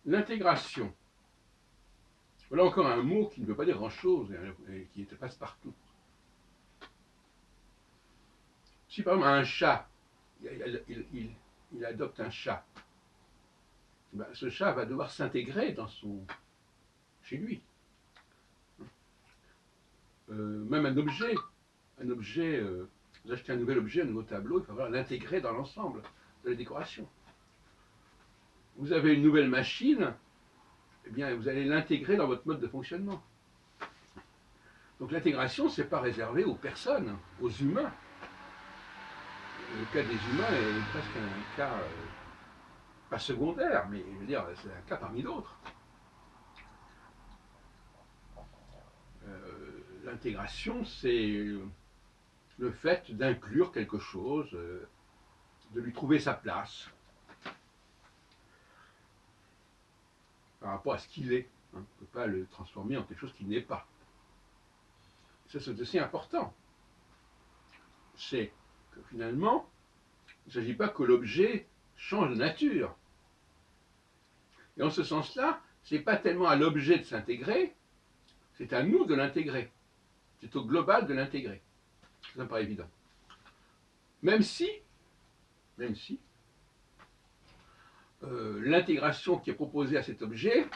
L'intégration. Voilà encore un mot qui ne veut pas dire grand-chose et qui passe partout. Si par exemple un chat, il adopte un chat, ben, ce chat va devoir s'intégrer chez lui. Même un objet, vous achetez un nouvel objet, un nouveau tableau, il va falloir l'intégrer dans l'ensemble de la décoration. Vous avez une nouvelle machine, eh bien vous allez l'intégrer dans votre mode de fonctionnement. Donc l'intégration, ce n'est pas réservé aux personnes, aux humains. Le cas des humains est presque un cas, pas secondaire, mais je veux dire, c'est un cas parmi d'autres. L'intégration, c'est le fait d'inclure quelque chose, de lui trouver sa place par rapport à ce qu'il est. On ne peut pas le transformer en quelque chose qui n'est pas. Ça, c'est aussi important. C'est que finalement, il ne s'agit pas que l'objet change de nature. Et en ce sens-là, ce n'est pas tellement à l'objet de s'intégrer, c'est à nous de l'intégrer. C'est au global de l'intégrer. Ça me paraît évident. Même si l'intégration qui est proposée à cet objet,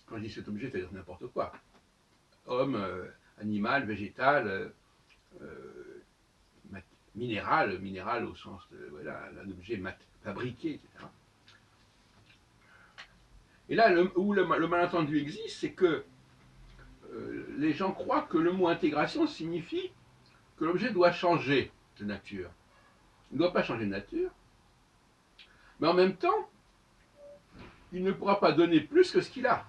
quand je dis cet objet, c'est-à-dire n'importe quoi, homme, animal, végétal, minéral au sens de voilà, un objet fabriqué, etc. Et là, où le malentendu existe, c'est que les gens croient que le mot intégration signifie que l'objet doit changer de nature. Il ne doit pas changer de nature, mais en même temps, il ne pourra pas donner plus que ce qu'il a.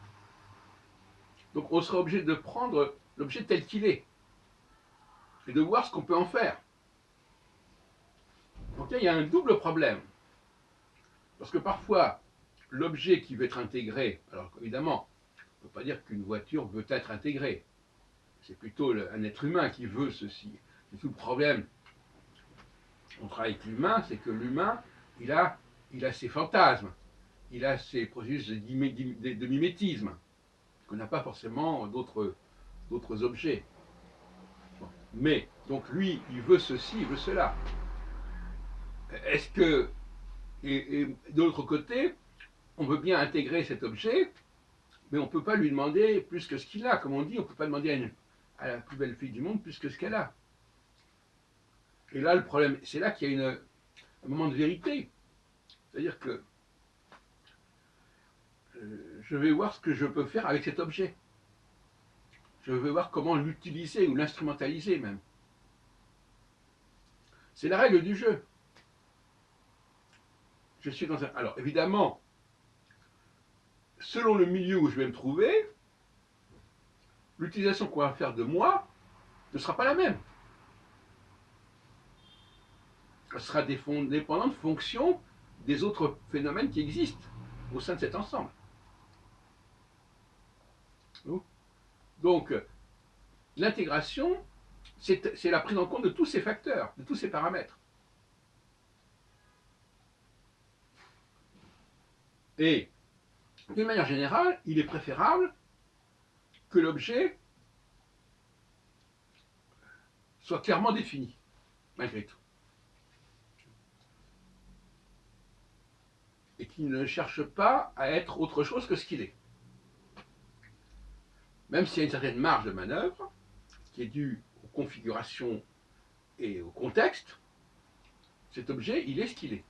Donc on sera obligé de prendre l'objet tel qu'il est et de voir ce qu'on peut en faire. Donc là, il y a un double problème. Parce que parfois, l'objet qui veut être intégré, alors évidemment, on ne peut pas dire qu'une voiture veut être intégrée. C'est plutôt un être humain qui veut ceci. C'est tout le problème. On travaille avec l'humain, c'est que l'humain, il a ses fantasmes, il a ses processus de mimétisme, qu'on n'a pas forcément d'autres objets. Bon. Mais, donc lui, il veut ceci, il veut cela. Est-ce que, et de l'autre côté, on veut bien intégrer cet objet, mais on ne peut pas lui demander plus que ce qu'il a. Comme on dit, on ne peut pas demander à la plus belle fille du monde plus que ce qu'elle a. Et là, le problème, c'est là qu'il y a un moment de vérité. C'est-à-dire que je vais voir ce que je peux faire avec cet objet. Je vais voir comment l'utiliser ou l'instrumentaliser même. C'est la règle du jeu. Je suis dans un... Alors évidemment, selon le milieu où je vais me trouver, l'utilisation qu'on va faire de moi ne sera pas la même. Elle sera dépendante de fonction des autres phénomènes qui existent au sein de cet ensemble. Donc, l'intégration, c'est la prise en compte de tous ces facteurs, de tous ces paramètres. Et, d'une manière générale, il est préférable que l'objet soit clairement défini, malgré tout. Et qu'il ne cherche pas à être autre chose que ce qu'il est. Même s'il y a une certaine marge de manœuvre, qui est due aux configurations et au contexte, cet objet, il est ce qu'il est.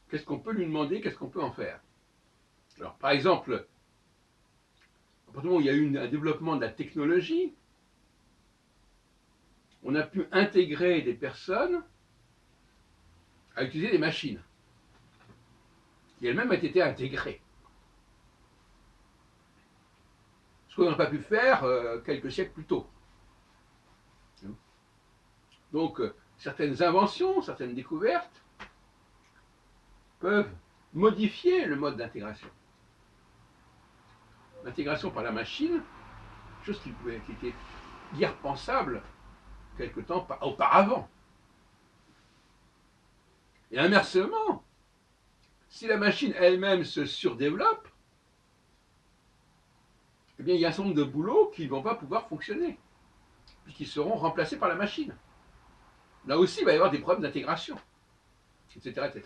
Qu'est-ce qu'on peut lui demander, qu'est-ce qu'on peut en faire? Alors, par exemple, à partir du moment où il y a eu un développement de la technologie, on a pu intégrer des personnes à utiliser des machines, qui elles-mêmes ont été intégrées. Ce qu'on n'aurait pas pu faire quelques siècles plus tôt. Donc, certaines inventions, certaines découvertes peuvent modifier le mode d'intégration. L'intégration par la machine, chose qui était guère pensable quelque temps auparavant. Et inversement, Si la machine elle-même se surdéveloppe, eh bien, il y a un certain nombre de boulots qui ne vont pas pouvoir fonctionner, puisqu'ils seront remplacés par la machine. Là aussi, il va y avoir des problèmes d'intégration, etc., etc.